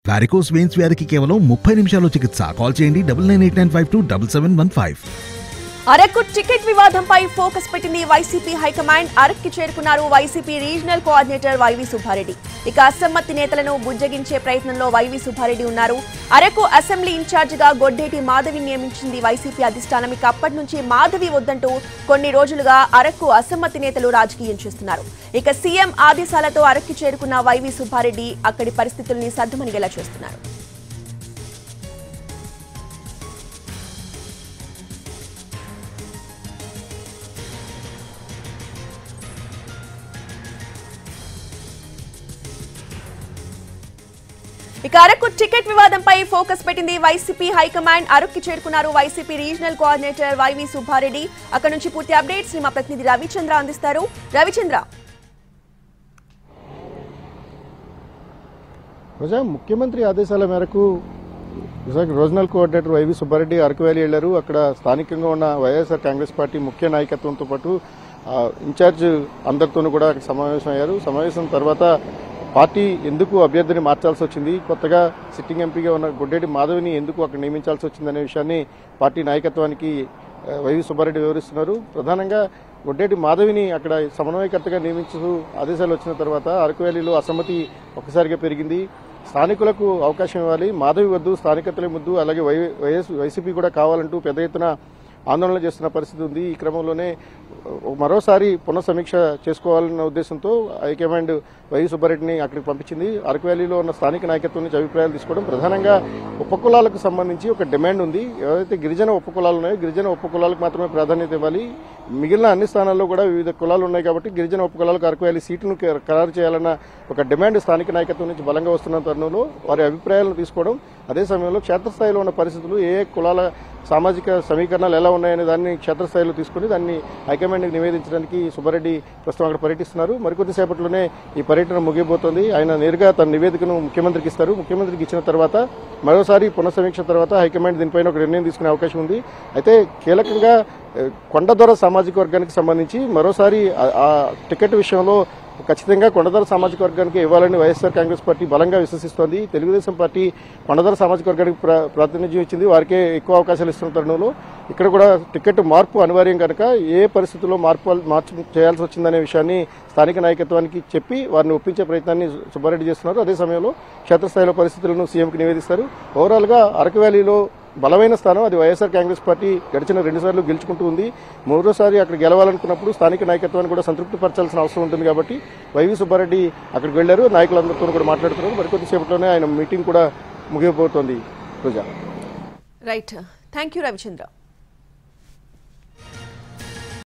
Varicose veins వ్యాధికి కేవలం 30 నిమిషాల్లో చికిత్స. కాల్ చేయండి 9989527715. అరకు టికెట్ వివాదంపై ఫోకస్ పెట్టింది వైసీపీ హైకమాండ్. అరక్కి చేరుకున్నారు YCP regional coordinator YV Subba Reddy. ఇక అసమ్మతి నేతలను బుజ్జగించే ప్రయత్నంలో వైవి సుబ్బారెడ్డి ఉన్నారు. అరకు అసెంబ్లీ ఇన్ఛార్జిగా గొడ్డేటి మాధవి నియమించింది వైసీపీ అధిష్టానం. ఇక అప్పటి నుంచి మాధవి వద్దంటూ కొన్ని రోజులుగా అరకు అసమ్మతి నేతలు రాజకీయం చేస్తున్నారు. ఇక సీఎం ఆదేశాలతో అరక్కి చేరుకున్న వైవి సుబ్బారెడ్డి అక్కడి పరిస్థితుల్ని సద్దుమణిగేలా చేస్తున్నారు. ఇక అరకు టికెట్ వివాదంపై ఫోకస్ పెట్టింది వైసీపీ హైకమాండ్. అరక్కి చేరుకున్నారు YCP regional coordinator YV Subba Reddy. అక్కడ నుంచి పూర్తి అప్డేట్స్ ని మా ప్రతినిధి రవిచంద్ర అందిస్తారు. రవిచంద్ర, ముఖ్యమంత్రి ఆదేశాల మేరకు regional coordinator YV Subba Reddy Araku valley వెళ్లారు. అక్కడ స్థానికంగా ఉన్న వైఎస్ఆర్ కాంగ్రెస్ పార్టీ ముఖ్య నాయకత్వంతో పాటు ఇన్ఛార్జ్ అందరితోనూ కూడా సమావేశం అయ్యారు. సమావేశం తర్వాత పార్టీ ఎందుకు అభ్యర్థిని మార్చాల్సి వచ్చింది, కొత్తగా సిట్టింగ్ ఎంపీగా ఉన్న గొడ్డేటి మాధవిని ఎందుకు అక్కడ నియమించాల్సి వచ్చిందనే విషయాన్ని పార్టీ నాయకత్వానికి వైవి సుబ్బారెడ్డి వివరిస్తున్నారు. ప్రధానంగా గొడ్డేటి మాధవిని అక్కడ సమన్వయకర్తగా నియమించు ఆదేశాలు వచ్చిన తర్వాత అరకు వ్యాలీలో అసమ్మతి ఒక్కసారిగా పెరిగింది. స్థానికులకు అవకాశం ఇవ్వాలి, మాధవి వద్దు, స్థానికతలే ముద్దు, అలాగే వైసీపీ కూడా కావాలంటూ పెద్ద ఎత్తున ఆందోళన చేస్తున్న పరిస్థితి ఉంది. ఈ క్రమంలోనే మరోసారి పునఃసమీక్ష చేసుకోవాలన్న ఉద్దేశంతో హైకమాండ్ వైవి సుబ్బారెడ్డిని అక్కడికి పంపించింది. అరకు వ్యాలీలో ఉన్న స్థానిక నాయకత్వం నుంచి అభిప్రాయాలు తీసుకోవడం, ప్రధానంగా ఉపకులాలకు సంబంధించి ఒక డిమాండ్ ఉంది. ఎవరైతే గిరిజన ఉపకులాలు ఉన్నాయో గిరిజన ఉపకులాలకు మాత్రమే ప్రాధాన్యత ఇవ్వాలి, మిగిలిన అన్ని స్థానాల్లో కూడా వివిధ కులాలు ఉన్నాయి కాబట్టి గిరిజన ఉపకులాలకు అరకు వ్యాలీ సీట్లను ఖరారు చేయాలన్న ఒక డిమాండ్ స్థానిక నాయకత్వం నుంచి బలంగా వస్తున్న తరుణంలో వారి అభిప్రాయాలను తీసుకోవడం, అదే సమయంలో క్షేత్రస్థాయిలో ఉన్న పరిస్థితులు ఏ కులాల సామాజిక సమీకరణాలు ఎలా ఉన్నాయనే దాన్ని క్షేత్రస్థాయిలో తీసుకుని దాన్ని హైకమాండ్కి నివేదించడానికి సుబ్బారెడ్డి ప్రస్తుతం అక్కడ పర్యటిస్తున్నారు. మరికొద్దిసేపట్లోనే ఈ పర్యటన ముగియబోతోంది. ఆయన నేరుగా తన నివేదికను ముఖ్యమంత్రికి ఇస్తారు. ముఖ్యమంత్రికి ఇచ్చిన తర్వాత మరోసారి పునఃసమీక్ష తర్వాత హైకమాండ్ దీనిపైన ఒక నిర్ణయం తీసుకునే అవకాశం ఉంది. అయితే కీలకంగా కొండదొర సామాజిక వర్గానికి సంబంధించి మరోసారి ఆ టికెట్ విషయంలో ఖచ్చితంగా కొండదొర సామాజిక వర్గానికి ఇవ్వాలని వైఎస్ఆర్ కాంగ్రెస్ పార్టీ బలంగా విశ్వసిస్తోంది. తెలుగుదేశం పార్టీ కొండదొర సామాజిక వర్గానికి ప్రాతినిధ్యం ఇచ్చింది, వారికే ఎక్కువ అవకాశాలు ఇస్తున్న తరుణంలో ఇక్కడ కూడా టికెట్ మార్పు అనివార్యం కనుక ఏ పరిస్థితుల్లో మార్పు చేయాల్సి వచ్చిందనే విషయాన్ని స్థానిక నాయకత్వానికి చెప్పి వారిని ఒప్పించే ప్రయత్నాన్ని సుబ్బారెడ్డి చేస్తున్నారు. అదే సమయంలో క్షేత్రస్థాయిలో పరిస్థితులను సీఎంకి నివేదిస్తారు. ఓవరాల్గా అరకు వ్యాలీలో బలమైన స్థానం అది వైఎస్ఆర్ కాంగ్రెస్ పార్టీ గడిచిన 2 సార్లు గెలుచుకుంటూ ఉంది. మూడోసారి అక్కడ గెలవాలనుకున్నప్పుడు స్థానిక నాయకత్వాన్ని కూడా సంతృప్తి పరచాల్సిన అవసరం ఉంటుంది కాబట్టి వైవి సుబ్బారెడ్డి అక్కడికి వెళ్లారు. నాయకులందరితో కూడా మాట్లాడుతున్నారు. మరికొద్దిసేపట్లోనే ఆయన మీటింగ్ కూడా ముగియబోతోంది. Right, thank you Ravichandra.